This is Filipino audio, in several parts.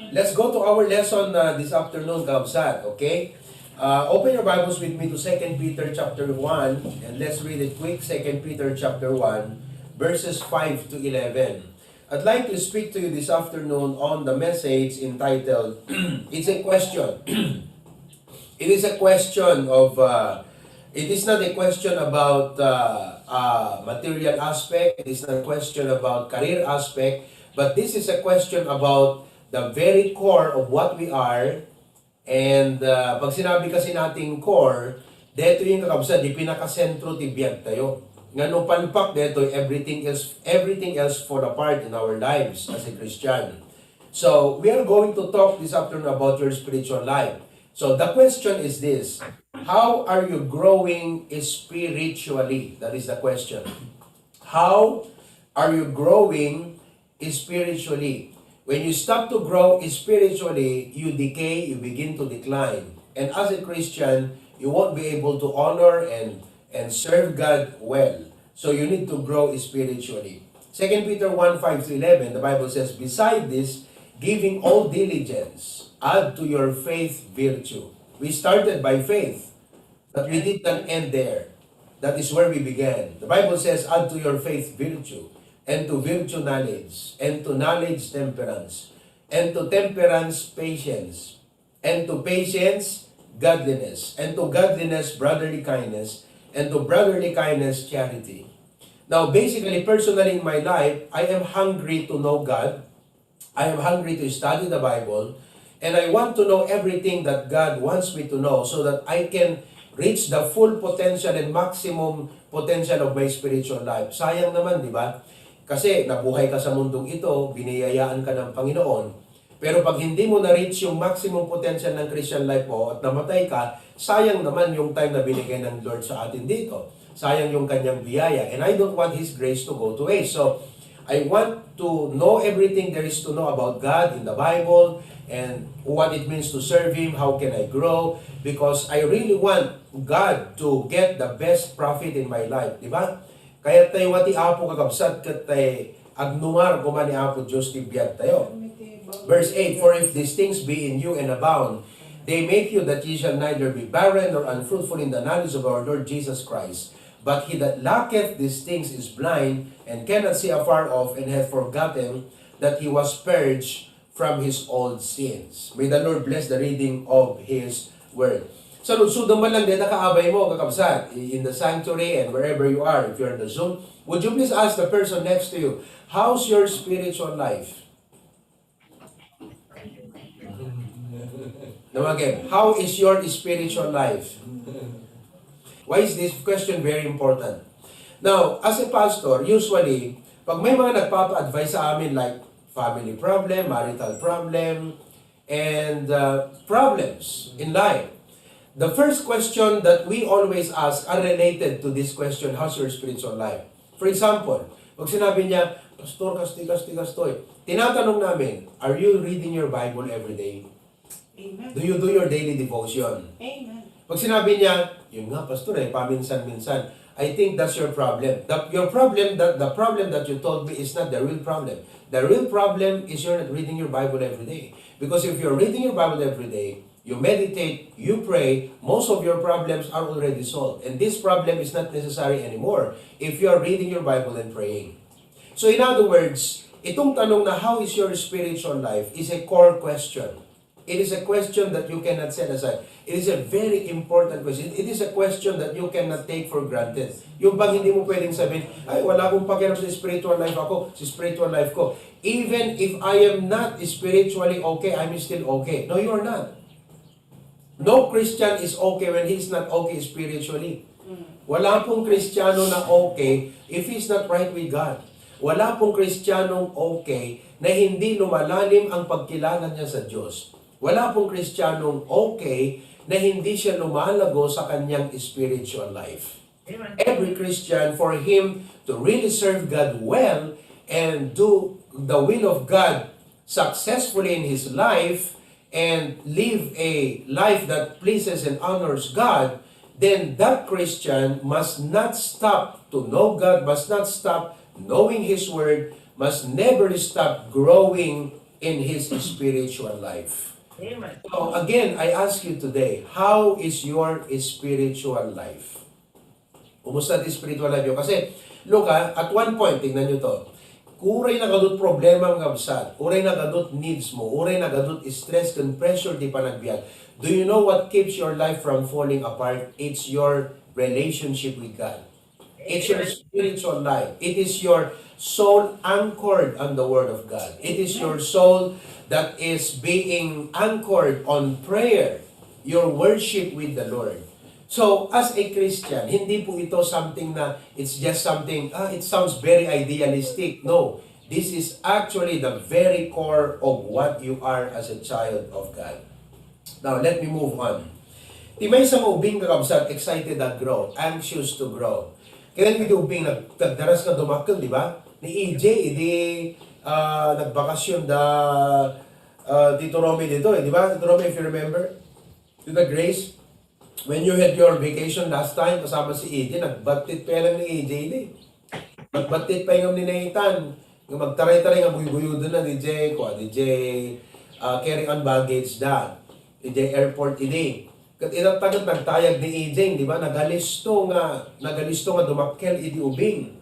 Let's go to our lesson this afternoon, Kabsat, okay? Open your Bibles with me to Second Peter chapter 1, and let's read it quick. Second Peter chapter 1, verses 5 to 11. I'd like to speak to you this afternoon on the message entitled, It's a Question. It is a question of, it is not a question about material aspect, it is not a question about career aspect, but this is a question about the very core of what we are. And pag sinabi kasi nating core, dito yung kakabsat, di pinakasentro ti biyag tayo. Nga nung palpak dito, everything else fall apart in our lives as a Christian. So, we are going to talk this afternoon about your spiritual life. So, the question is this: how are you growing spiritually? That is the question. How are you growing spiritually? When you stop to grow spiritually, you decay, you begin to decline. And as a Christian, you won't be able to honor and serve God well. So you need to grow spiritually. Second Peter 1, 5 to 11, the Bible says, beside this, giving all diligence, add to your faith virtue. We started by faith, but we did not end there. That is where we began. The Bible says, add to your faith virtue, and to virtue knowledge, and to knowledge temperance, and to temperance patience, and to patience godliness, and to godliness brotherly kindness, and to brotherly kindness charity. Now, basically, personally in my life, I am hungry to know God. I am hungry to study the Bible, and I want to know everything that God wants me to know so that I can reach the full potential and maximum potential of my spiritual life. Sayang naman, di ba? Kasi nabuhay ka sa mundong ito, biniyayaan ka ng Panginoon, pero pag hindi mo na-reach yung maximum potential ng Christian life mo at namatay ka, sayang naman yung time na binigay ng Lord sa atin dito. Sayang yung kanyang biyaya. And I don't want His grace to go to waste. So, I want to know everything there is to know about God in the Bible and what it means to serve Him, how can I grow, because I really want God to get the best profit in my life. Di ba? Kaya tayo wati apo kakabsat kat tayo agnungar kumani apo Diyos ti biyag tayo. Verse 8, for if these things be in you and abound, they make you that ye shall neither be barren nor unfruitful in the knowledge of our Lord Jesus Christ. But he that lacketh these things is blind, and cannot see afar off, and hath forgotten that he was purged from his old sins. May the Lord bless the reading of His Word. Sa lungsod man lang din nakaabay mo, kakabsat, in the sanctuary and wherever you are, if you're in the Zoom, would you please ask the person next to you, how's your spiritual life? Now again, how is your spiritual life? Why is this question very important? Now, as a pastor, usually, pag may mga nagpapa-advise sa amin like family problem, marital problem, and problems in life, the first question that we always ask are related to this question, how's your spiritual life? For example, pag sinabi niya, Pastor, kastoy, tinatanong namin, are you reading your Bible every day? Amen. Do you do your daily devotion? Amen. Pag sinabi niya, yun nga, Pastor, paminsan-minsan, I think that's your problem. The problem that you told me is not the real problem. The real problem is you're not reading your Bible every day. Because if you're reading your Bible every day, you meditate, you pray, most of your problems are already solved. And this problem is not necessary anymore if you are reading your Bible and praying. So in other words, itong tanong na how is your spiritual life is a core question. It is a question that you cannot set aside. It is a very important question. It is a question that you cannot take for granted. Yung bang hindi mo pwedeng sabihin, ay wala akong pakialam sa spiritual life ako, sa spiritual life ko. Even if I am not spiritually okay, I'm still okay. No, you are not. No Christian is okay when he's not okay spiritually. Wala pong Kristiyano na okay if he's not right with God. Wala pong Kristiyanong okay na hindi lumalalim ang pagkilala niya sa Diyos. Wala pong Kristiyanong okay na hindi siya lumalago sa kanyang spiritual life. Every Christian, for him to really serve God well and do the will of God successfully in his life and live a life that pleases and honors God, then that Christian must not stop to know God, must not stop knowing His Word, must never stop growing in his spiritual life. Amen. So again, I ask you today, how is your spiritual life? Kumusta ang spiritual life nyo? Kasi, look at one point, tingnan nyo to. Uray na gadot problema ang kabsat, uray na gadot needs mo, uray na gadot stress and pressure di panagbiyan. Do you know what keeps your life from falling apart? It's your relationship with God. It's your spiritual life. It is your soul anchored on the Word of God. It is your soul that is being anchored on prayer, your worship with the Lord. So, as a Christian, hindi po ito something na it's just something, it sounds very idealistic. No, this is actually the very core of what you are as a child of God. Now, let me move on. Di may isang ubing kakabsat, excited at grow, anxious to grow. Kaya may ubing nagdaras na dumakil, di ba? Ni EJ, nagbakasyon Tito Romy dito, di ba? Tito Romy, if you remember, Tita Grace, when you had your vacation last time, kasama si EJ, nagbatit pa lang ni EJ, nagbatit pa yung ni Nathan, magtaray-taray nga buy-buyo doon na DJ carry on baggage DJ airport ini. Kat inatagat nagtayag ni EJ, di ba? Nagalisto nga dumakkel iti ubing.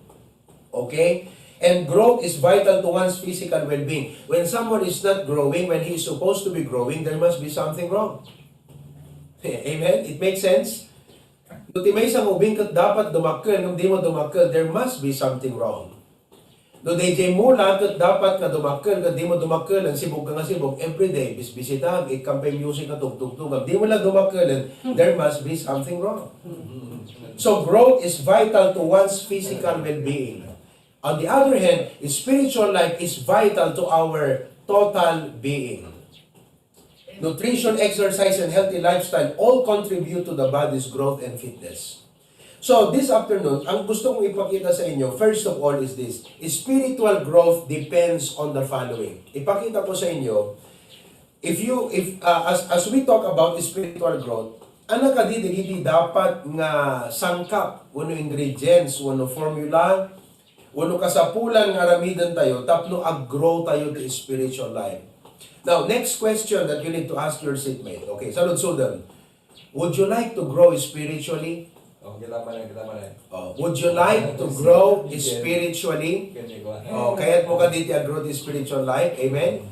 Okay? And growth is vital to one's physical well-being. When someone is not growing, when he is supposed to be growing, there must be something wrong. Amen? It makes sense? Duti may isang ubing kat dapat dumakkel, kung di mo dumakkel, there must be something wrong. No DJ mula kat dapat nga dumakkel, kat di mo dumakkel, ang sibog ka nga sibog, everyday, bisbisitahan, ikampay music na tugtugtug, di mo lang dumakkel, there must be something wrong. So growth is vital to one's physical well-being. On the other hand, spiritual life is vital to our total being. Nutrition, exercise, and healthy lifestyle all contribute to the body's growth and fitness. So this afternoon, ang gusto kong ipakita sa inyo, first of all is this. Spiritual growth depends on the following. Ipakita ko sa inyo, as we talk about spiritual growth, ano kadidi dapat nga sangkap, wano ingredients, wano formula, wano kasapulan nga ramidan tayo, tapno ag-grow tayo to spiritual life. Now, next question that you need to ask your seatmate. Okay, salud-sudan. Would you like to grow spiritually? Would you like to grow spiritually? Kaya't mo ka dito grow the spiritual life. Amen?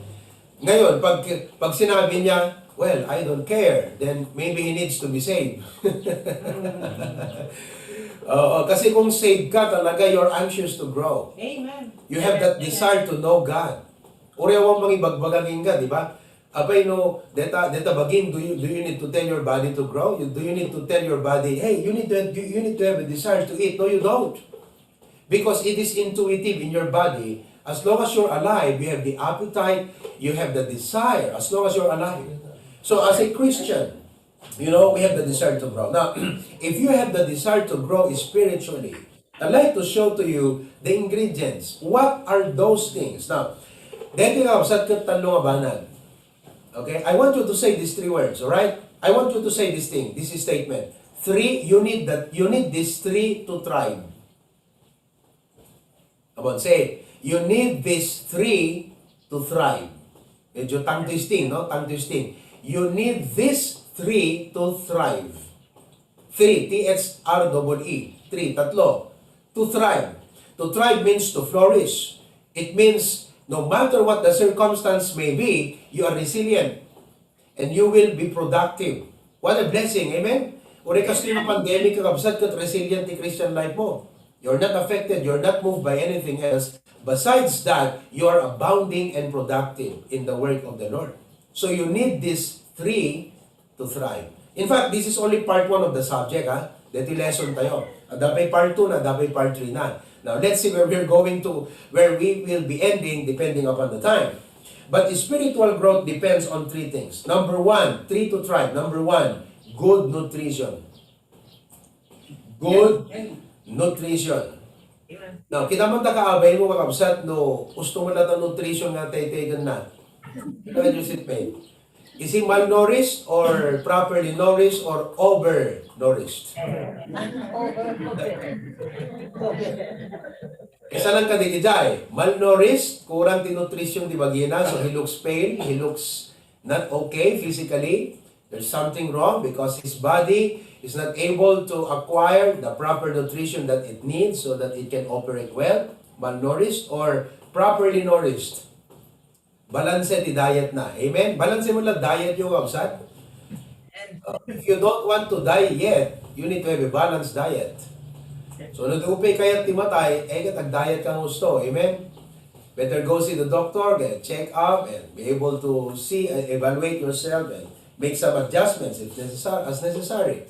Ngayon, pag sinabi niya, well, I don't care, then maybe he needs to be saved. Kasi kung saved ka talaga, you're anxious to grow. Amen. You have that desire to know God. Urewang mga ibagbagagin ka, di ba? Abay no, deta bagin, do you need to tell your body to grow? Do you need to tell your body, hey, you need to have a desire to eat? No, you don't. Because it is intuitive in your body. As long as you're alive, you have the appetite, you have the desire, as long as you're alive. So as a Christian, we have the desire to grow. Now, if you have the desire to grow spiritually, I'd like to show to you the ingredients. What are those things? Now, dito nga, sa tanong abanan. Okay? I want you to say these three words, alright? I want you to say this thing, this is statement. You need these three to thrive. Come on, say it. You need these three to thrive. Medyo tongue twisting, no? Tongue twisting. You need these three to thrive. Three, T-H-R-E-E. Three, tatlo. To thrive. To thrive means to flourish. It means no matter what the circumstance may be, you are resilient. And you will be productive. What a blessing, amen? Uri kasi ng pandemic, kakabsat ka resilient in Christian life mo. You're not affected, you're not moved by anything else. Besides that, you are abounding and productive in the work of the Lord. So you need these three to thrive. In fact, this is only part 1 of the subject, ha? Dito lesson tayo. Dapat part 2 na, dapat part 3 na. Now, let's see where we will be ending depending upon the time. But spiritual growth depends on 3 things. Number 1, 3 to thrive. Number 1, good nutrition. Good nutrition. Now, kita man kaabay mo kakabsat no, gusto mo lang ng nutrition nga tay-tagan na. Ito yung seatmate. Is he malnourished or properly nourished or over-nourished? Isa lang ka di jay. Malnourished, kurang tinutrisyon di bagina, so he looks pale, he looks not okay physically. There's something wrong because his body is not able to acquire the proper nutrition that it needs so that it can operate well. Malnourished or properly nourished. Balance ti diet na. Amen? Balance mo lang diet yung kapsat. If you don't want to die yet, you need to have a balanced diet. So, nag-upay kaya't timatay, katag-diet kang gusto. Amen? Better go see the doctor, get a check-up, and be able to see and evaluate yourself and make some adjustments if necessary.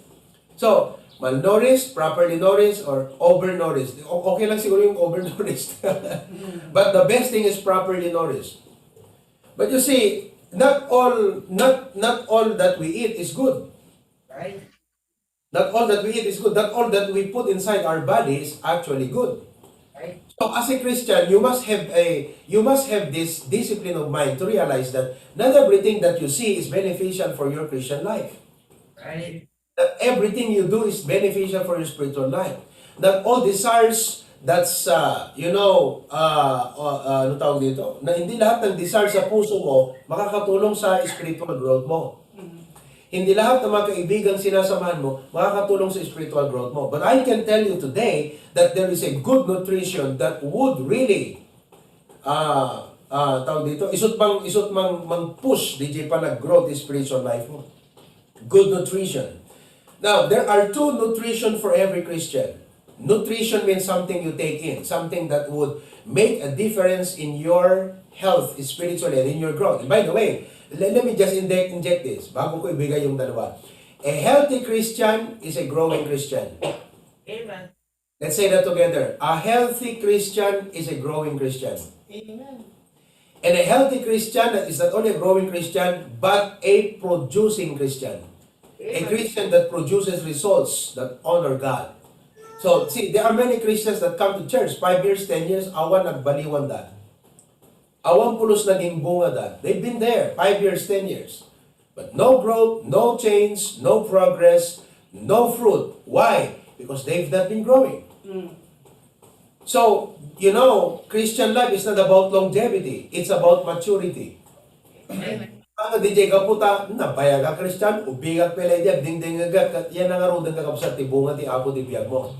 So, malnourished, properly nourished, or overnourished. Okay lang siguro yung overnourished. But the best thing is properly nourished. But you see, not all that we eat is good. Right? Not all that we eat is good. Not all that we put inside our body is actually good. Right? So as a Christian, you must have this discipline of mind to realize that not everything that you see is beneficial for your Christian life. Right? That everything you do is beneficial for your spiritual life. That all desires that's ano tawag dito? Na hindi lahat ng desire sa puso mo makakatulong sa spiritual growth mo. Hindi lahat ng mga kaibigan sinasamahan mo makakatulong sa spiritual growth mo. But I can tell you today that there is a good nutrition that would really tawag dito, isut mang push DJ pa nag-grow the spiritual life mo. Good nutrition. Now, there are two nutrition for every Christian. Nutrition means something you take in, something that would make a difference in your health spiritually and in your growth. And by the way, let me just inject this bago ko ibigay yung dalawa. A healthy Christian is a growing Christian. Amen. Let's say that together. A healthy Christian is a growing Christian. Amen. And a healthy Christian is not only a growing Christian, but a producing Christian. A Christian that produces results that honor God. So, see, there are many Christians that come to church, 5 years, 10 years, awan nagbaliwan da. Awan pulos naging bunga da. They've been there, 5 years, 10 years. But no growth, no change, no progress, no fruit. Why? Because they've not been growing. So, Christian life is not about longevity. It's about maturity. Amen. Ang DJ kaputa, napayag ka Christian, ubigat pala diyan, dingding agad, yan ang arudang kakapsat, tibunga, ti apo, ti biyag mo.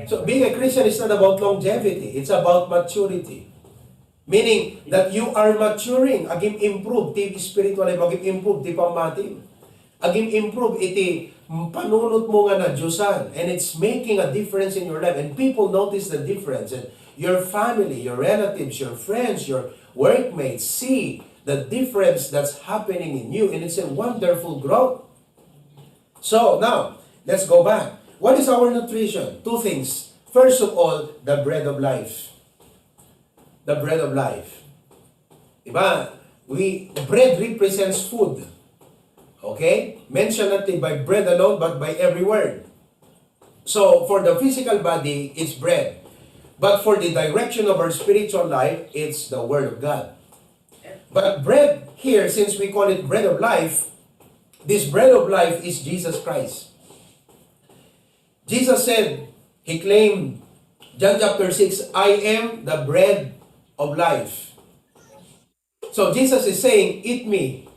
So, being a Christian is not about longevity. It's about maturity. Meaning that you are maturing, agim improve, ti spiritual life, agim improve, ti pamatim. Agim improve, iti panunot mo nga na Diyosan. And it's making a difference in your life. And people notice the difference. And your family, your relatives, your friends, your workmates see the difference that's happening in you, and it's a wonderful growth. So, now, let's go back. What is our nutrition? Two things. First of all, the bread of life. The bread of life. Diba? Bread represents food. Okay? Mention not by bread alone, but by every word. So, for the physical body, it's bread. But for the direction of our spiritual life, it's the Word of God. But bread here, since we call it bread of life, this bread of life is Jesus Christ. Jesus said, He claimed, John chapter 6, I am the bread of life. So Jesus is saying, eat me.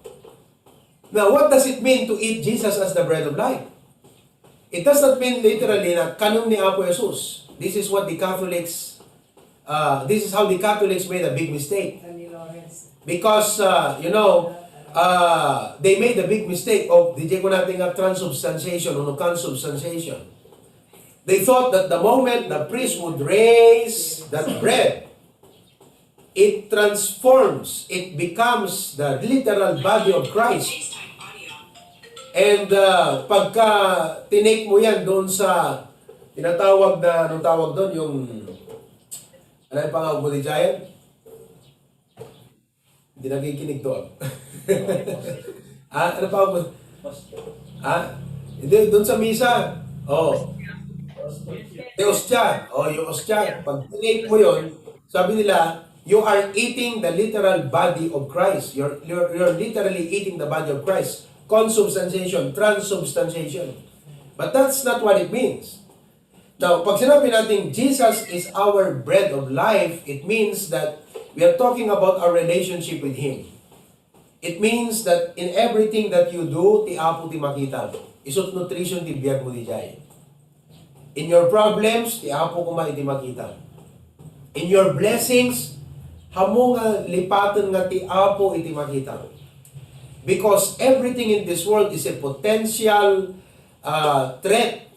Now, what does it mean to eat Jesus as the bread of life? It does not mean literally na kanong ni Apo Jesus. This is what the Catholics, this is how the Catholics made a big mistake. Because, they made the big mistake of, DJ ko natin nga transubstantiation o consubstantiation. They thought that the moment the priest would raise that bread, it transforms, it becomes the literal body of Christ. And pagka tinake mo yan doon sa tinatawag na, anong tawag doon, yung, ano yung pangawag mo ni Giant? Hindi nakikinig doon. Ano pa ako? Hindi, doon sa misa. Yung ostya. Yung ostya. Pag tinake mo yun, sabi nila, You are eating the literal body of Christ. You're literally eating the body of Christ. Consubstantiation, transubstantiation. But that's not what it means. Now, pag sinabi natin Jesus is our bread of life, it means that we are talking about our relationship with Him. It means that in everything that you do, ti apo ti makita. Isot nutrition ti biyag mo di jay. In your problems, ti apo kuma iti makita. In your blessings, hamo nga lipatan nga ti apo iti makita. Because everything in this world is a potential threat,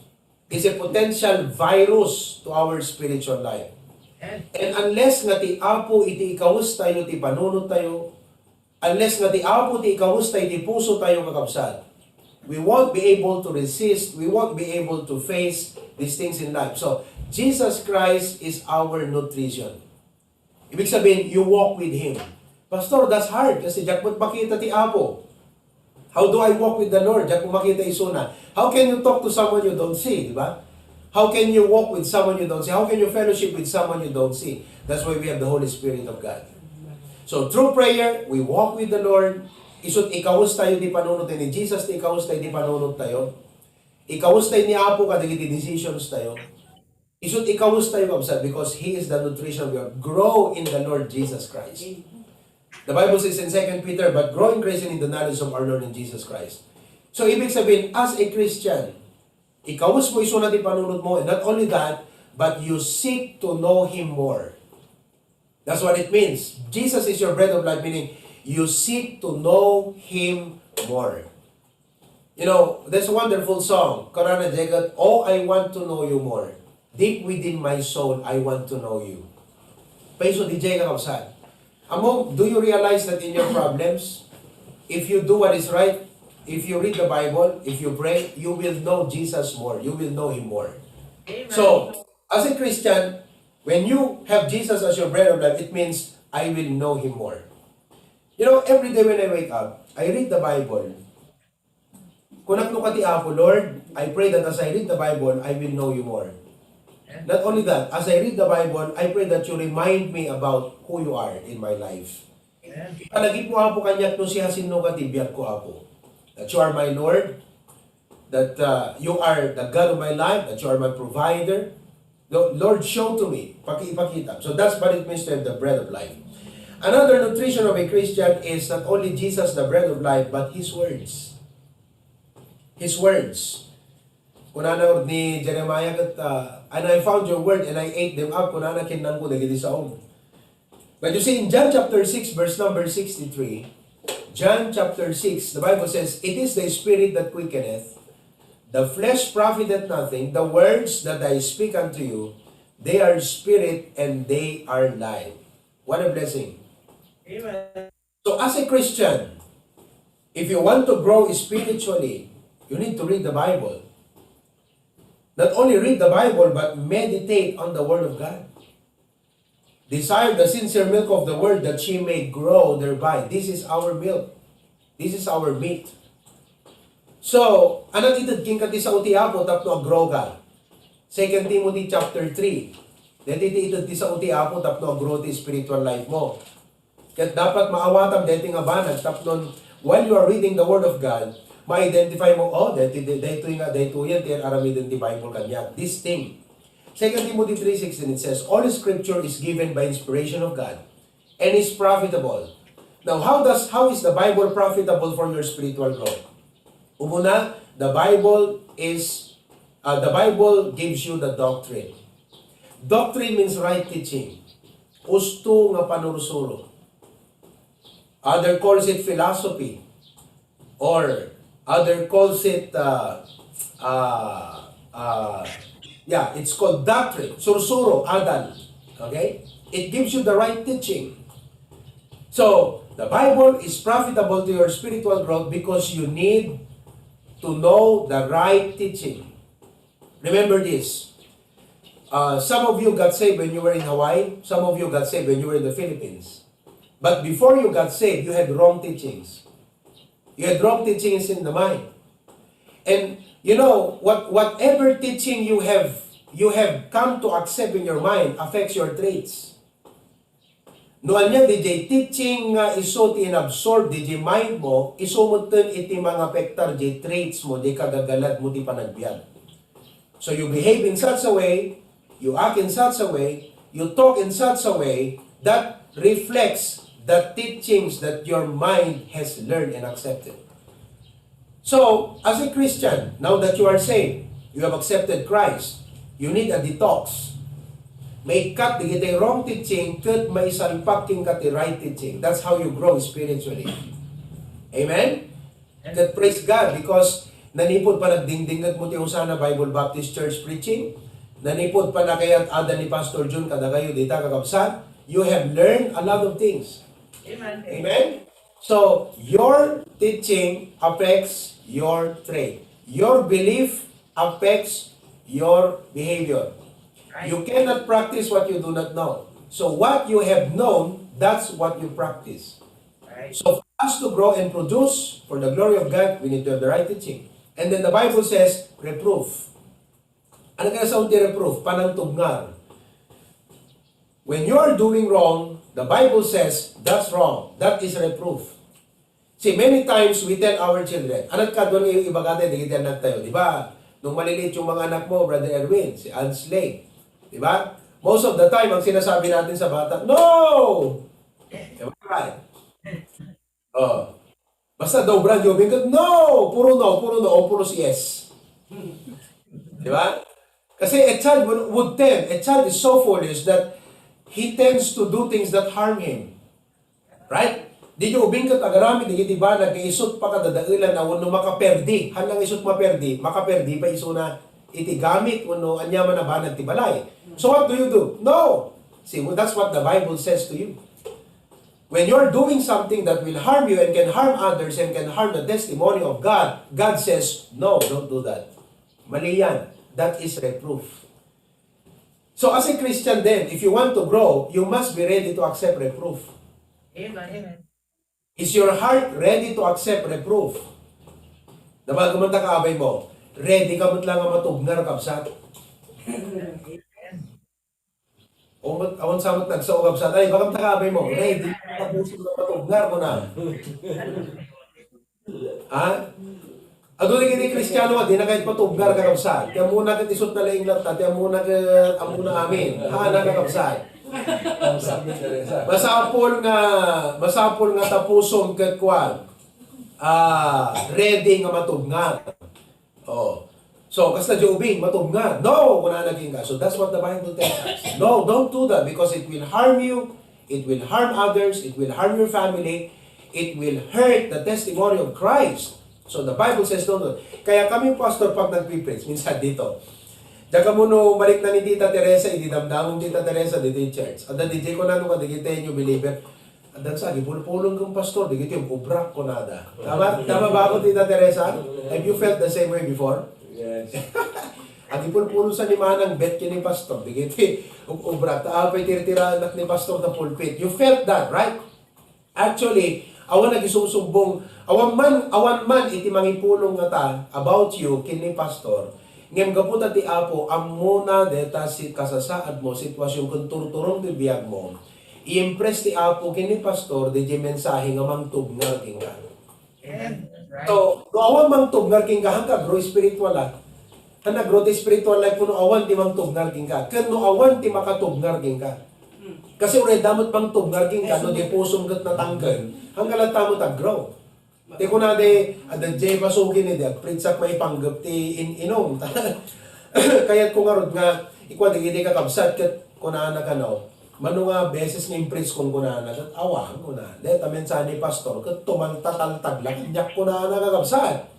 is a potential virus to our spiritual life. And unless nga ti apo iti ikawus tayo, ti panunod tayo, unless nga ti apo ti ikawus tayo, ti puso tayo kakabsat, we won't be able to resist, we won't be able to face these things in life. So, Jesus Christ is our nutrition. Ibig sabihin, you walk with Him. Pastor, that's hard kasi diyak mo't makita ti apo. How do I walk with the Lord? Diyak mo makita isuna. How can you talk to someone you don't see, di ba? How can you walk with someone you don't see? How can you fellowship with someone you don't see? That's why we have the Holy Spirit of God. So, through prayer, we walk with the Lord. Isut ikawus tayo di panunod ni Jesus, di ikawus tayo di panunod tayo. Ikawus tayo ni Apo kadagiti decisions tayo. Isut ikawus tayo kabsat because He is the nutrition we have. Grow in the Lord Jesus Christ. The Bible says in 2 Peter, but grow in grace and in the knowledge of our Lord and Jesus Christ. So, ibig sabihin, as a Christian, ikawus mo isunod di panunod mo, and not only that, but you seek to know Him more. That's what it means. Jesus is your bread of life, meaning you seek to know Him more. You know, there's a wonderful song, Karana Jagat, oh, I want to know you more. Deep within my soul, I want to know you. Paiso di Jagat kapsad. Among, do you realize that in your problems, if you do what is right, if you read the Bible, if you pray, you will know Jesus more. You will know Him more. Amen. So, as a Christian, when you have Jesus as your bread of life, it means I will know Him more. You know, every day when I wake up, I read the Bible. Kunak no kati Apo, Lord, I pray that as I read the Bible, I will know you more. Not only that, as I read the Bible, I pray that you remind me about who you are in my life. Palagip mo Apo kanyak no siya sinno kati biyag ko Apo. That you are my Lord, that you are the God of my life, that you are my provider. Lord, show to me, ipakita. So that's what it means to have the bread of life. Another nutrition of a Christian is not only Jesus, the bread of life, but His words. His words. Kunana ni Jeremiah, and I found your word and I ate them up. Kunana kinang ko nagiti sa om. But you see in John chapter 6, verse number 63, John chapter 6, the Bible says, it is the Spirit that quickeneth, the flesh profiteth nothing, the words that I speak unto you, they are spirit and they are life. What a blessing. Amen. So as a Christian, if you want to grow spiritually, you need to read the Bible. Not only read the Bible, but meditate on the Word of God. Desire the sincere milk of the Word that she may grow thereby. This is our milk. This is our meat. So, anong itad king kati sa uti apo tapno aggrow ka? 2 Timothy chapter 3. Dito itad ti sa uti apo tapno aggrow ti spiritual life mo. Kaya dapat maawatam dito nga banag tapnon while you are reading the Word of God, ma-identify mo, oh, dito yan, tiyan aramidin di Bible kanya. This thing. 2 Timothy 3:16, it says, all Scripture is given by inspiration of God and is profitable. Now, how is the Bible profitable for your spiritual growth? Umuna, the Bible gives you the doctrine. Doctrine means right teaching. Usto nga panursuro. Other calls it philosophy. Or other calls it it's called doctrine. Sursuro, adal. Okay? It gives you the right teaching. So, the Bible is profitable to your spiritual growth because you need to know the right teaching. Remember this. Some of you got saved when you were in Hawaii. Some of you got saved when you were in the Philippines. But before you got saved, you had wrong teachings. You had wrong teachings in the mind. And you know, whatever teaching you have come to accept in your mind affects your traits. Noan niya, DJ teaching nga iso ti inabsorb, DJ mind mo, isumutin iti mga pektar, DJ traits mo, di kagagalad mo, di panagbiyan. So you behave in such a way, you act in such a way, you talk in such a way, that reflects the teachings that your mind has learned and accepted. So, as a Christian, now that you are saved, you have accepted Christ, you need a detox. May cut di kita wrong teaching, cut may salpak king kat right teaching. That's how you grow spiritually. Amen? That praise God because nanipod pa nagdingdingat mo ti Hosanna Bible Baptist Church preaching, nanipod pa na kayat ada ni Pastor Jun kada kayo dita kakabsat, you have learned a lot of things. Amen. Amen? So, your teaching affects your trait. Your belief affects your behavior. You cannot practice what you do not know. So what you have known, that's what you practice. Right. So for us to grow and produce for the glory of God, we need to have the right teaching. And then the Bible says, reproof. Ano kaya sa unti reproof? Panangtugnar. When you are doing wrong, the Bible says, that's wrong. That is reproof. See, many times we tell our children, anak ka doon yung iba kate, di kita anak tayo. Di ba? Nung maliliit yung mga anak mo, Brother Erwin, si Ansley. Di ba? Most of the time, ang sinasabi natin sa bata, no! Diba? Right? Oh. Basta daw, Brad, yung bingkat, no! Puro no, o puro yes. Di ba? Kasi a child would tend, a child is so foolish that he tends to do things that harm him. Right? Di nyo ubingkat agarami, di ba, nag-iisot pa kadadailan na wano makaperdi. Hanang isot maperdi, makaperdi pa iso na iti gamit wano anyaman na banag ti balay. So what do you do? No! See, well, that's what the Bible says to you. When you're doing something that will harm you and can harm others and can harm the testimony of God, God says, no, don't do that. Mali yan. That is reproof. So as a Christian then, if you want to grow, you must be ready to accept reproof. Amen. Amen. Is your heart ready to accept reproof? Nabago ka abay mo, ready ka lang nga matugnar kapsat. O awan samot nagsaog kapsat, ay bakam takabay mo, ready ka busog na matugnar mo na. Ha? Ado ni kini Kristiyano nga, di na kahit matugnar ka kapsat. Kaya muna ka tisot na laing lapta, kaya muna ka amuna amin. Hana ka kapsat. Masapol nga tapusong katkuan. Ready nga matugnar. Oh. So, kas na Jobing, matugnar. No, kung naging ka. So, that's what the Bible tells us. No, don't do that because it will harm you. It will harm others. It will harm your family. It will hurt the testimony of Christ. So, the Bible says don't do it. Kaya kami, pastor, pag nag-preach, minsan dito, Diyan mo no, balik na ni Tita Teresa, ididamdamong Tita Teresa dito yung church. At DJ ko na nung kadigita yung believer. At sa pulpulong kong pastor, digito yung ubrak ko nada. Tama ba ako, Tita Teresa? Have you felt the same way before? Yes. At ipulpulong sa limanang bet ni pastor, digito yung ubrak. Taapay tira-tira anak ni pastor na pulpit. You felt that, right? Actually, awan nagisusumbong, awan man iti mangipulong nga ta about you, kini pastor, ngem gaputa ti Apo, amuna deta si kasasaad mo, sitwasyon kung turturong ti biyag mo, i-impress ti Apo kini pastor, di mensahe nga mangtugnar king ka. Right. So, no awan mangtugnar king ka, hangga grow spiritual la. Hangga grow ti spiritual life no awan ti mangtugnar king ka. Ken no awan ti makatugnar king ka. Kasi uray damot pang tugnar king ka, no di pusong gat natanggan, hangga lang tamo tag-grow. Di ko na di, ada jay pasugin ni di, prinsak may panggap ti inom. Kaya't ko nga rod nga, ikwa di kakabsat, kat kunana ka no, mano nga beses nga imprints kung kunana, kat awang kunana. Dahil tamen sa ni pastor, kat tumantataltag lang, nyak kunana kakabsat.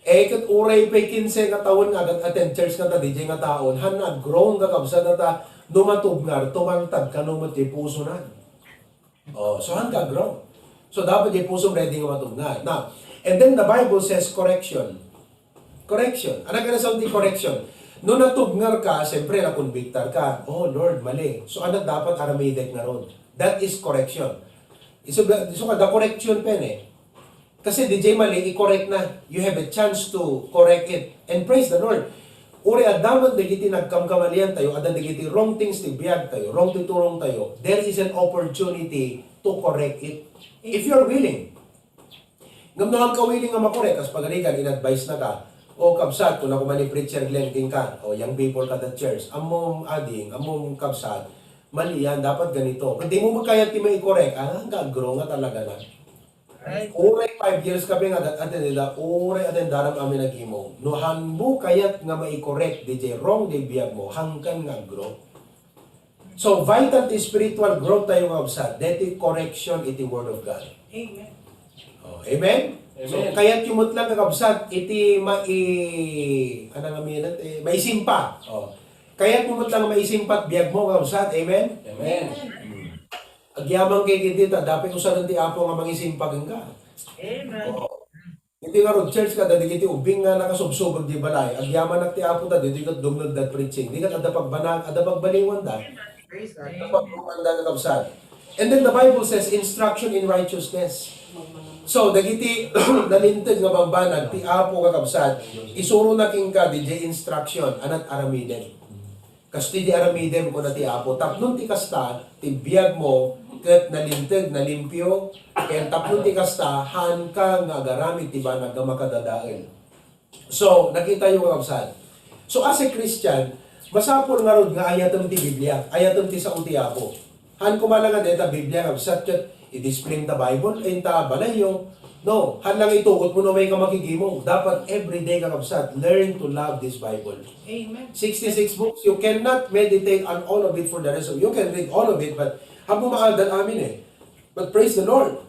Eh, kat uray pa'y 15 nga taon nga, attend church nga ta, DJ nga taon, han nag-grown kakabsat na ta, numatugnar, tumantag ka numati puso na. Oh, so han ka-grow. So, dapat yung pusong ready nga matugnar. Now, and then the Bible says correction. Correction. Ano ka na sa correction? Noong natugnar ka, siyempre nakonbiktar ka. Oh, Lord, mali. So, ano dapat aramidek na ron? That is correction. So, the correction pen eh. Kasi DJ mali, i-correct na. You have a chance to correct it. And praise the Lord. uri adaman dagiti nagkamkamalian tayo, ada dagiti wrong things ti biyag tayo, wrong titurong tayo, there is an opportunity to correct it. If you're willing. Ngamnohan ka willing nga makorek, as pagarigan, in-advise na ka, o kabsat, kung ako man ni preacher Glenn King ka, o young people ka the church, among ading, among kabsat, mali yan, dapat ganito. Kung di mo makaya ti may i-correct, gagro nga talaga na. Right. Uray 5 years ka nga atin nila, uray atin daram amin nag-imo. No hanbo kayat nga mai-correct, DJ wrong di biyag mo, hangkan nga grow. So, vital ti spiritual growth tayo nga kabsat, deti correction iti word of God. Amen. Oh, amen? So, kaya timot lang kakabsat, iti maisimpa. Oh. Kaya timot lang maisimpat, biyag mo kakabsat, amen? Amen. Agyamang kay kitita, dapat usaran ti apo nga mangisimpag ka. Amen. Oh. Iti nga ron, church ka, dadi kiti ubing nga nakasubsubag di balay. Agyaman nak ti apo ta, dito kat dumnod that preaching. Di kat ada pagbanag, ada pagbaliwan da. Praise God. Ada pagkumanda kakabsat. And then the Bible says, instruction in righteousness. So, dagiti nalinted nga magbanag, ti apo kakabsat, isuro na king ka, DJ instruction, anat aramiden. Kasti di aramiden ko na ti apo. Tapnon ti kasta, ti biyag mo, ket nalinted, nalimpyo, kaya tapnon ti kasta, han ka nga agaramid, ti ba nagkamakadadain. So, nakita yung kakabsat. So, as a Christian, masapol nga rod nga ayatom ti Biblia, ayatom ti sa uti apo. Han kumala nga deta Biblia, kakabsat, ket i-display ta Bible, ay ta balayo. No, han lang itugot mo na may ka makikimo. Dapat everyday kakabsat, learn to love this Bible. Amen. 66 books, you cannot meditate on all of it for the rest of you can read all of it, but habang maaldan amin eh. But praise the Lord,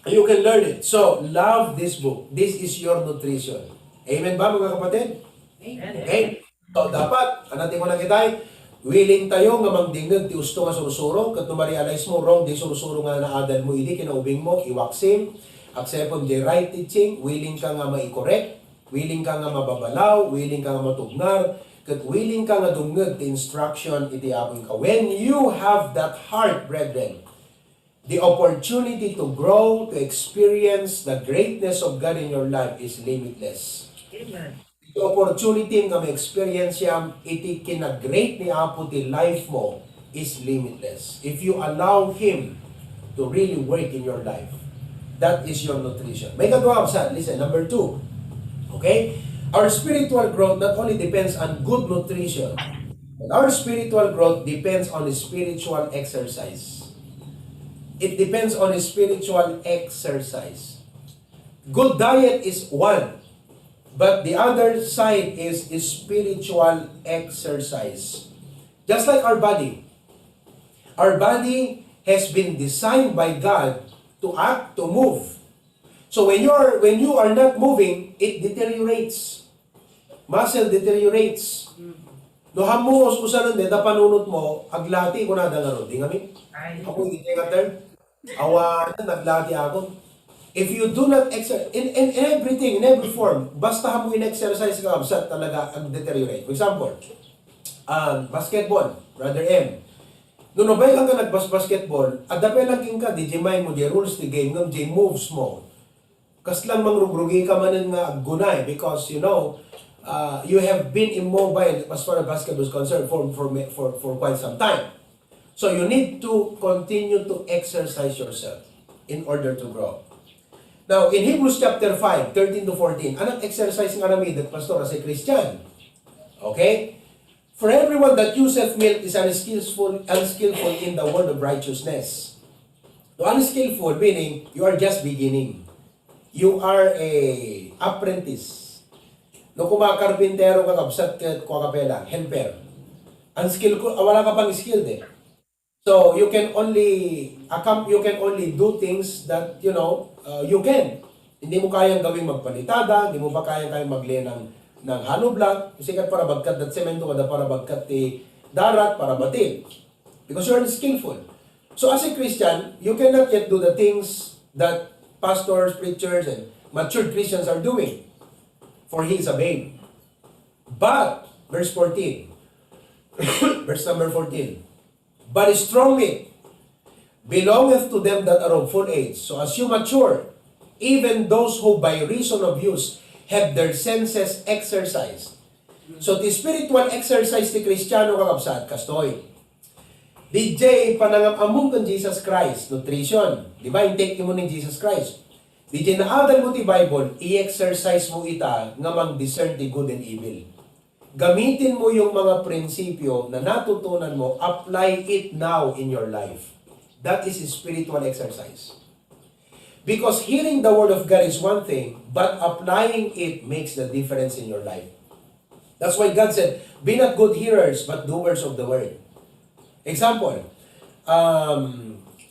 you can learn it. So, love this book. This is your nutrition. Amen ba mga kapatid? Amen. Okay? So, dapat, anatin ko na kitay, willing tayo nga magdingag ti usto nga surusuro, kat ma-realize mo, wrong di surusuro nga naadal mo, hindi kinaubing mo, iwaksim, accepon the right teaching, willing ka nga ma-correct, willing ka nga mababalaw, willing ka nga matugnar, kat willing ka nga dungag ti instruction iti apon ka. When you have that heart, brethren, the opportunity to grow, to experience the greatness of God in your life is limitless. Amen. The opportunity nga ma-experience yam iti kinag-great ni Apo ti life mo is limitless. If you allow Him to really work in your life, that is your nutrition. May kagawa sa, listen, number 2. Okay? Our spiritual growth not only depends on good nutrition, but our spiritual growth depends on spiritual exercise. It depends on spiritual exercise. Good diet is one. But the other side is spiritual exercise. Just like our body. Our body has been designed by God to act, to move. So when you are not moving, it deteriorates. Muscle deteriorates. No hamo usanon de da panunot mo, aglati ko na dangaro. Di ngami. Ay. Ako hindi nga term. Awan naglati ako. If you do not exercise, in everything, in every form, basta mo in-exercise ka, sa talaga ang deteriorate. For example, basketball, Brother M. Noon nabay lang ka nagbas-basketball, adapay lang king ka, di jimay mo, di rules the game, ngam di moves mo. Kas lang mangrugrugi ka man nga gunay, because you know, you have been immobile as far as basketball is concerned for quite some time. So you need to continue to exercise yourself in order to grow. Now, in Hebrews chapter 5, 13 to 14, anong exercise nga namin that pastor as a Christian? Okay? For everyone that useth milk is unskillful in the word of righteousness. So, unskillful meaning you are just beginning. You are a apprentice. No kumakarpintero ka kabsat ka kapela, helper. Unskillful, wala ka pang skilled eh. So you can only do things that you know you can. Hindi mo kayang gawing magpalitada, hindi mo pa kayang maglay ng hollow block, kasi kat para bagkat dat semento kada para bagkat ti darat para batil. Because you're skillful. So as a Christian, you cannot yet do the things that pastors, preachers, and mature Christians are doing. For he is a babe. But verse 14. Verse number 14. But strong meat belongeth to them that are of full age. So as you mature, even those who by reason of use have their senses exercised, So, the spiritual exercise ti Kristiyano kakabsat, kastoy. DJ panangamamong kan Jesus Christ, nutrition. Di ba? Intake mo ni Jesus Christ. DJ naadal mo ti Bible, i-exercise mo ita nga mag-discern ti good and evil. Gamitin mo yung mga prinsipyo na natutunan mo, apply it now in your life. That is a spiritual exercise. Because hearing the Word of God is one thing, but applying it makes the difference in your life. That's why God said, be not good hearers, but doers of the Word. Example,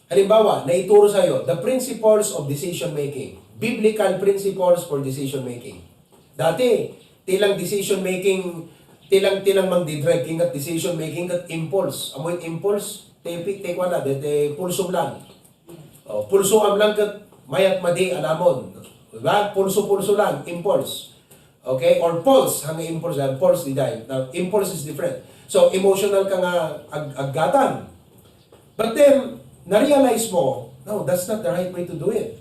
halimbawa, naituro sa'yo, the principles of decision making. Biblical principles for decision making. Dati, tilang decision making, tilang magdidrive king at decision making at impulse. Amoy impulse, take wala, de pulso lang. Pulso am lang kat mayat madi alamon. Diba? Pulso lang, impulse. Okay? Or pulse, hanggang impulse lang, pulse di dahil. Now, impulse is different. So, emotional ka nga agatan. But then, na-realize mo, no, that's not the right way to do it.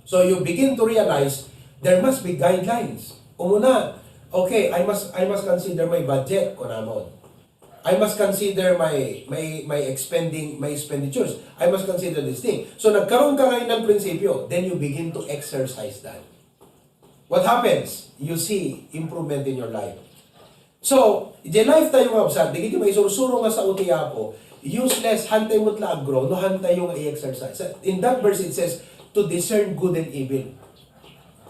So, you begin to realize, there must be guidelines. Umuna, okay, I must consider my budget, kunamon. I must consider my expenditures. I must consider this thing. So, nagkaroon ka ngayon ng prinsipyo, then you begin to exercise that. What happens? You see improvement in your life. So, di life tayo nga obsad, di kiti may surusuro nga sa utiya po, useless, hantay mo't la agro, no hantay yung i-exercise. In that verse, it says, to discern good and evil.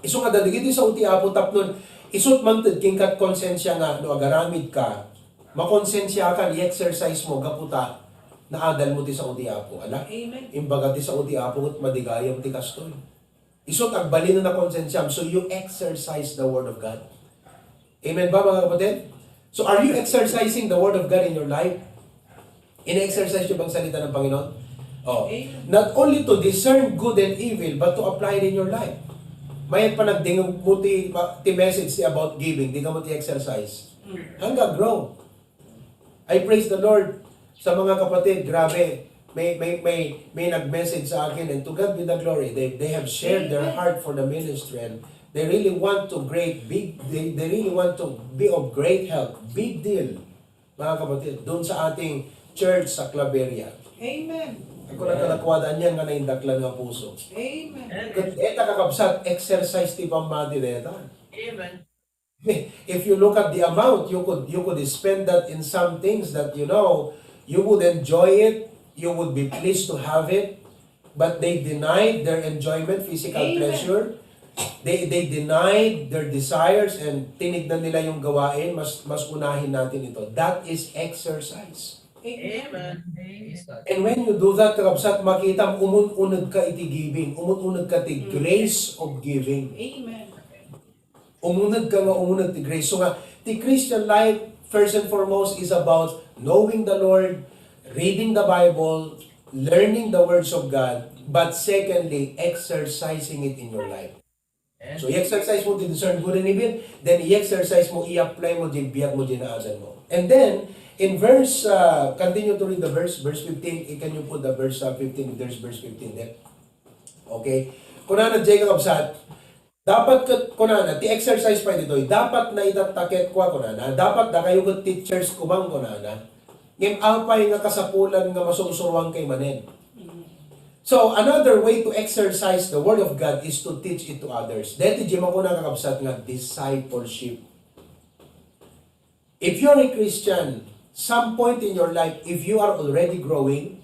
Iso nga dali kiti sa utiya po, tapnon, isut man king kat konsensya nga, no agaramid ka, makonsensya ka, i-exercise mo, gaputa, naadal mo ti sa utiya po. Ala? Amen. Imbaga ti sa utiya po, at madigayam ti kastoy. Isut agbalin na konsensyam, so you exercise the Word of God. Amen ba mga kapatid? So, are you exercising the Word of God in your life? In-exercise nyo bang salita ng Panginoon? Oh. Not only to discern good and evil, but to apply it in your life. May panagdingog mo ti message about giving, di ka mo ti exercise. Hanggang grow. I praise the Lord sa mga kapatid, grabe. May nag-message sa akin, and to God be the glory. They have shared their heart for the ministry, and they really want to they really want to be of great help. Big deal, mga kapatid, doon sa ating church sa Claveria. Amen. Ako nagkakwadaan yan nga naindaklan ng puso. Amen. Eta kakabsat, exercise ti pamati deta. Amen. If you look at the amount, you could spend that in some things that you would enjoy it, you would be pleased to have it, but they denied their enjoyment, physical pleasure. They denied their desires and tinignan nila yung gawain, mas unahin natin ito. That is exercise. Amen. And when you do that, kakabsat, makita umununod ka iti giving, umununod ka ti grace of giving. Amen. Umunod ka nga, umunod ti grace. So nga, the Christian life, first and foremost, is about knowing the Lord, reading the Bible, learning the words of God, but secondly, exercising it in your life. So, i-exercise mo din discern good and evil, then i-exercise mo, i-apply mo din, biyag mo din na asan mo. And then, in verse, continue to read the verse 15, can you put the verse 15, there's verse 15 there. Okay? Kunana, Jacob Absat, dapat kunana, ti exercise pa dito, dapat na itatakit kwa kunana, dapat na kayo kong teachers kumang kunana, ngem alpay nga kasapulan nga masusurwang kay manen. So, another way to exercise the Word of God is to teach it to others. Dito, di mo ko nakakabsat nga discipleship. If you're a Christian, some point in your life, if you are already growing,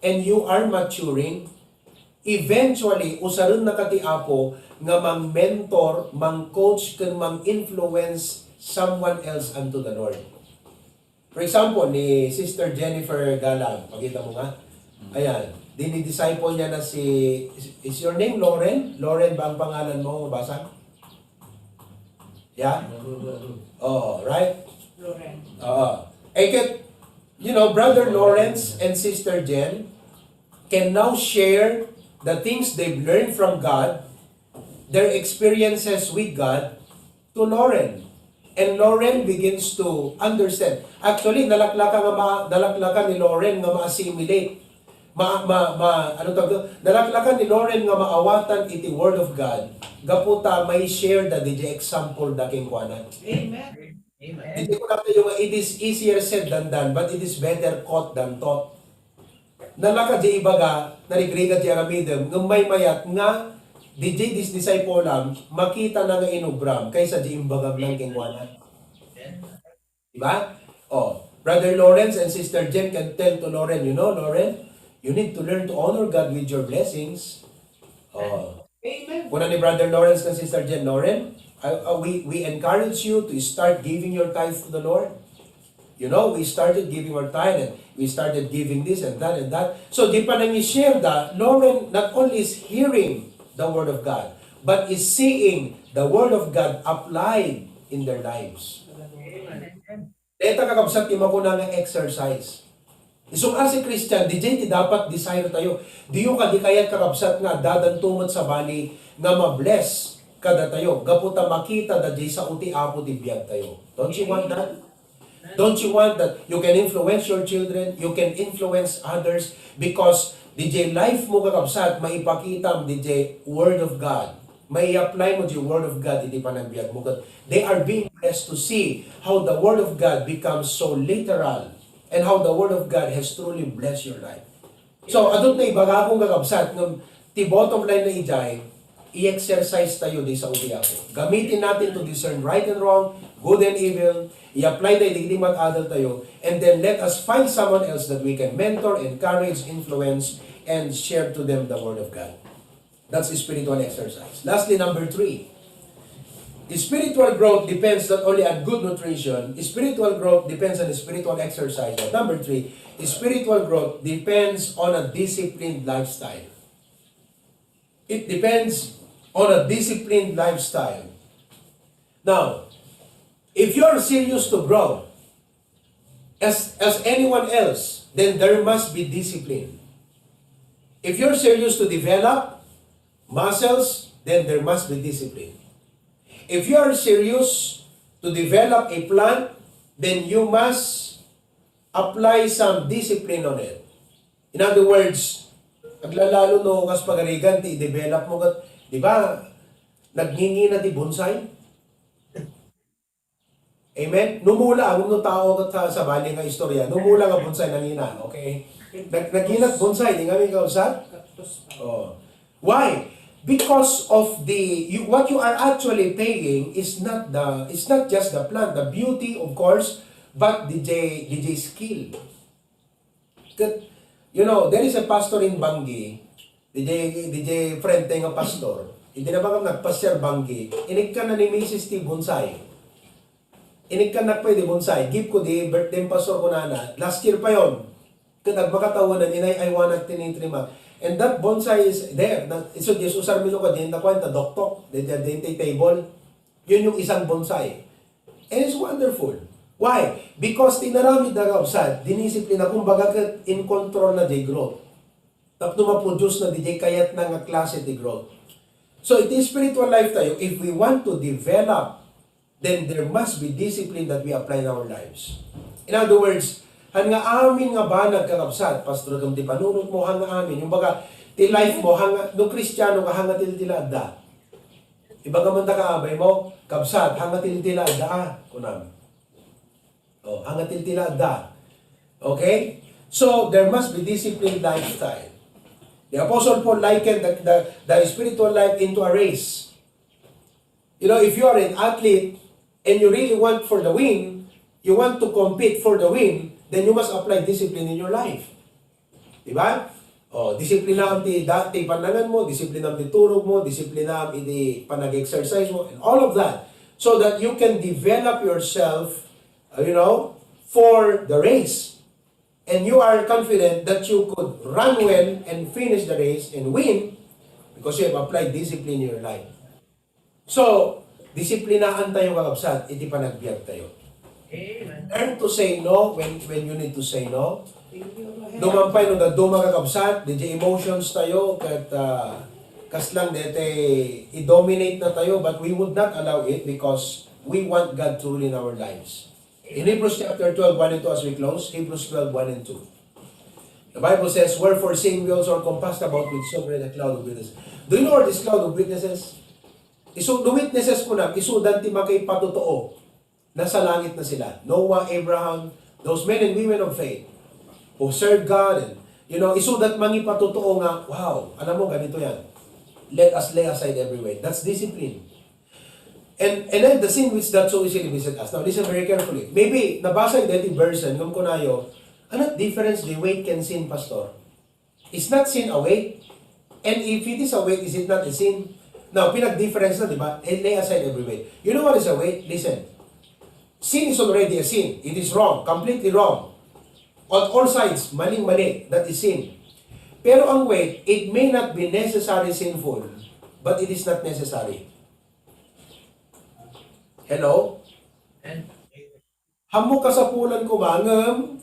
and you are maturing, eventually, usaron na katiapo nga mang-mentor, mang-coach, kan mang-influence someone else unto the Lord. For example, ni Sister Jennifer Galang, pakita mo nga. Ayan. Dinidisciple niya na is your name Lauren? Lauren ba ang pangalan mo? Mabasa? Yeah? Oh, right? Lauren. Brother Lawrence and Sister Jen can now share the things they've learned from God, their experiences with God, to Lauren. And Lauren begins to understand. Actually, nalaklakan ni Lauren nga ma-assimilate. Nalaklakan ni Lauren nga maawatan iti Word of God. Gaputa may share da DJ example daking kuanan. Amen. Amen. Hindi ko lang tayo nga, it is easier said than done, but it is better caught than taught. Nalaka di ibaga, narigrigat di aramidem, ng may mayat nga, di dis disciple lang, makita na nga inubram, kaysa di imbagag lang kingwanan. Diba? Oh, Brother Lawrence and Sister Jen can tell to Lauren, you know, Lauren, you need to learn to honor God with your blessings. Oh, Amen. kuna ni Brother Lawrence and Sister Jen, Lauren, we encourage you to start giving your tithe to the Lord. You know, we started giving our tithe and we started giving this and that and that. So, di pa nang i-share that, Lauren not only is hearing the Word of God, but is seeing the Word of God applied in their lives. Deta kakabsat ti makuna nga exercise. Isong as a Christian, di ti dapat desire tayo. Diyo ka di kayat kakabsat nga dadantumot sa bali nga mabless kada tayo. Gaputa makita da di sa uti apo di biyag tayo. Don't you want that? Don't you want that you can influence your children, you can influence others because DJ life mo kakabsat maipakita DJ Word of God. May apply mo the Word of God hindi pa nagbiag mo. They are being blessed to see how the Word of God becomes so literal and how the Word of God has truly blessed your life. So adot na ibaga akong kakabsat ng ti bottom line na ijay, i-exercise tayo di sa uti ako. Gamitin natin to discern right and wrong, good and evil, i-apply tayo, digdi mag-adult tayo, and then let us find someone else that we can mentor, encourage, influence, and share to them the Word of God. That's a spiritual exercise. Lastly, number 3. Spiritual growth depends not only on good nutrition, spiritual growth depends on spiritual exercise. But number 3, spiritual growth depends on a disciplined lifestyle. It depends on a disciplined lifestyle. Now, if you're serious to grow, as anyone else, then there must be discipline. If you're serious to develop muscles, then there must be discipline. If you are serious to develop a plant, then you must apply some discipline on it. In other words, aglalalo no kas pagarigan, i-develop mo, di ba, nagningi na di bonsai? Amen? Numula, ang no tao sa bali nga istorya, numula nga bonsai nangina, okay? Naghinat bonsai, di nga may kausap? Oh. Why? Because of what you are actually paying is not just the plant, the beauty of course, but DJ skill. You know, there is a pastor in Bangi, DJ friend tayo nga pastor. Hindi na ba nagpasya Bangi, inig ka na ni Mrs. T. Bonsai. Inig ka na pwede bonsai. Give ko di birthday pastor ko na. Last year pa yon. Kaya nagmakatawanan, inay iwanag tinitrima. And that bonsai is there. So, just usar mo ko din na kwenta, doktok, dente table. Yun yung isang bonsai. And it's wonderful. Why? Because tinaramid na kausad, dinisiplina, kumbaga in control na di growth. Tapos maproduce na di kayat na nga klase di growth. So, it is spiritual life tayo. If we want to develop, then there must be discipline that we apply in our lives. In other words, hanga amin nga ba nagkakabsat, pastor kung di panunod mo, hanga amin, yung baga, ti life mo, hanga, no Kristiyano ka, hanga tila da. Ibaga man ka abay mo, kabsat, hanga tila da, kunam. Oh, hanga tila da. Okay? So, there must be disciplined lifestyle. The Apostle Paul likened the spiritual life into a race. You know, if you are an athlete, and you really want for the win, you want to compete for the win, then you must apply discipline in your life. Diba? O, disiplina ang ti panangan mo, disiplina ang ti turog mo, disiplina ang ti panag-exercise mo, and all of that. So that you can develop yourself, for the race. And you are confident that you could run well and finish the race and win because you have applied discipline in your life. So, disiplinaan tayo kakabsat, iti panagbiag tayo. Amen. Learn to say no when you need to say no. Dumampay no da kakabsat, DJ emotions tayo kat kaslang dete i-dominate na tayo, but we would not allow it because we want God to rule in our lives. In Hebrews chapter 12, 1 and 2 as we close, Hebrews 12, 1 and 2. The Bible says, wherefore seeing we also are compassed about with so great a cloud of witnesses. Do you know what this cloud of witnesses? The witnesses ko na, isudan ti makay patotoo. Nasa langit na sila. Noah, Abraham, those men and women of faith who served God and, isudat mangi patotoo nga, wow, alam mo, ganito yan. Let us lay aside every weight. That's discipline. And then the sin which that so easily beset us. Now, listen very carefully. Maybe, nabasa yung dating version, nung kunayo, ano difference the weight can sin, Pastor? Is not sin a weight? And if it is a weight, is it not a sin? Now, pinag-difference na, di ba? Lay aside every weight. You know what is a weight? Listen. Sin is already a sin. It is wrong. Completely wrong. On all sides, maling-mali. That is sin. Pero ang weight, it may not be necessarily sinful, but it is not necessary. Hello? And Hamok ka sa pulan ko mangam,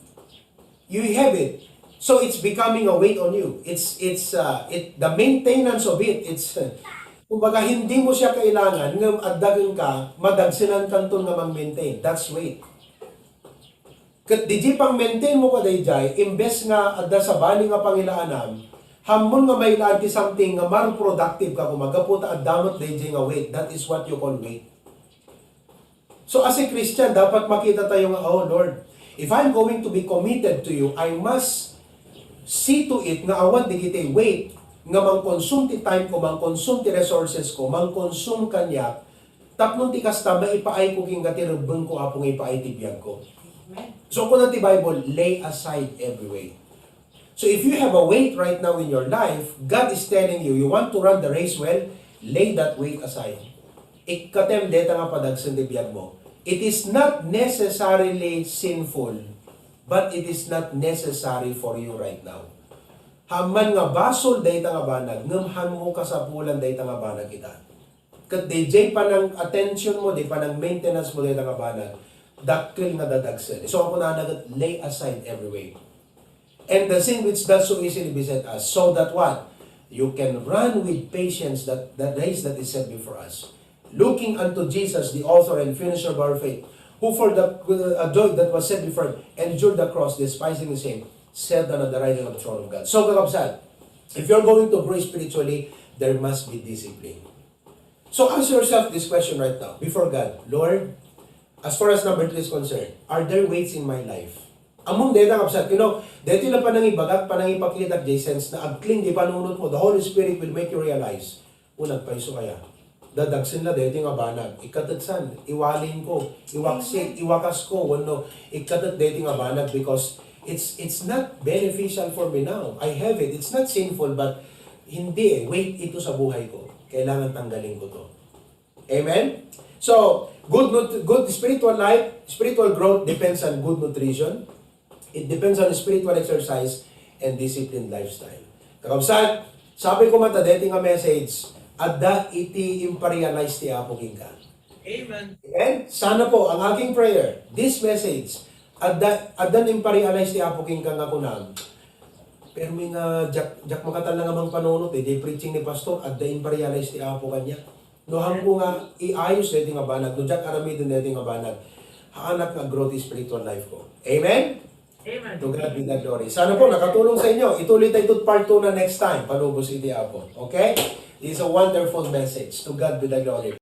you have it. So it's becoming a weight on you. The maintenance of it. Kumbaga hindi mo siya kailangan ngam addagan ka, madagsinan kanton nga mag-maintain. That's weight. Kat di pang maintain mo ka dayjay, imbes nga adda sa bali nga pangilaanam, hamon nga may lagi something nga more productive ka kumaga puta addamot dayjay nga weight. That is what you call weight. So as a Christian, dapat makita tayo nga, oh Lord, if I'm going to be committed to you, I must see to it nga awan di kita wait, nga mang-consume ti time ko, mang-consume ti resources ko, mang-consume kanya, tapnon ti kasta, maipaay ko king gatirubeng ko apong ipaay ti biyag ko. So kung ti Bible, lay aside every weight. So if you have a weight right now in your life, God is telling you, you want to run the race well, lay that weight aside. Ikatem deta nga padagsan ti biyag mo. It is not necessarily sinful, but it is not necessary for you right now. Haman nga basol dayta nga banag, ngamhan mo kasapulan dayta nga banag kita. Kat DJ pa ng attention mo, di pa ng maintenance mo dayta nga banag, dakil nga dadagsan. So ako na nagat, lay aside every way. And the sin which does so easily beset us, so that what? You can run with patience that race that is set before us. Looking unto Jesus, the author and finisher of our faith, who for the joy that was set before him, endured the cross, despising the same, sat down at the right hand of the throne of God. So, kakabsat, if you're going to grow spiritually, there must be discipline. So, ask yourself this question right now, before God. Lord, as far as number 3 is concerned, are there weights in my life? Among data kapsat, dito lang panang ibagat, panang ipakita Jasons, na agkling di panunod mo, the Holy Spirit will make you realize, unang paiso kaya, dadagsin na dito nga banag, ikatatsan, iwalin ko, iwaksik, iwakas ko, ikatat dito nga banag, because it's not beneficial for me now. I have it, it's not sinful, but hindi, wait ito sa buhay ko. Kailangan tanggalin ko to. Amen? So, good spiritual life, spiritual growth depends on good nutrition. It depends on spiritual exercise and disciplined lifestyle. Kakabsat, sabi ko mata dito nga message, adda iti imperialize ti Apo king ka. Amen. And sana po, ang aking prayer, this message, adda imperialize ti Apo king ka nga kunang. Pero may nga, jak makatan lang amang panunot di preaching ni pastor, adda imperialize ti Apo kanya. No hangko nga, iayos dito nga banag, no jak aramidon dito nga banag, haanak nga growth spiritual life ko. Amen? Amen. To God be the glory. Sana po, nakatulong sa inyo. Ituloy tayo part 2 na next time. Palubos iti Apo. Okay? It's a wonderful message. To God be the glory.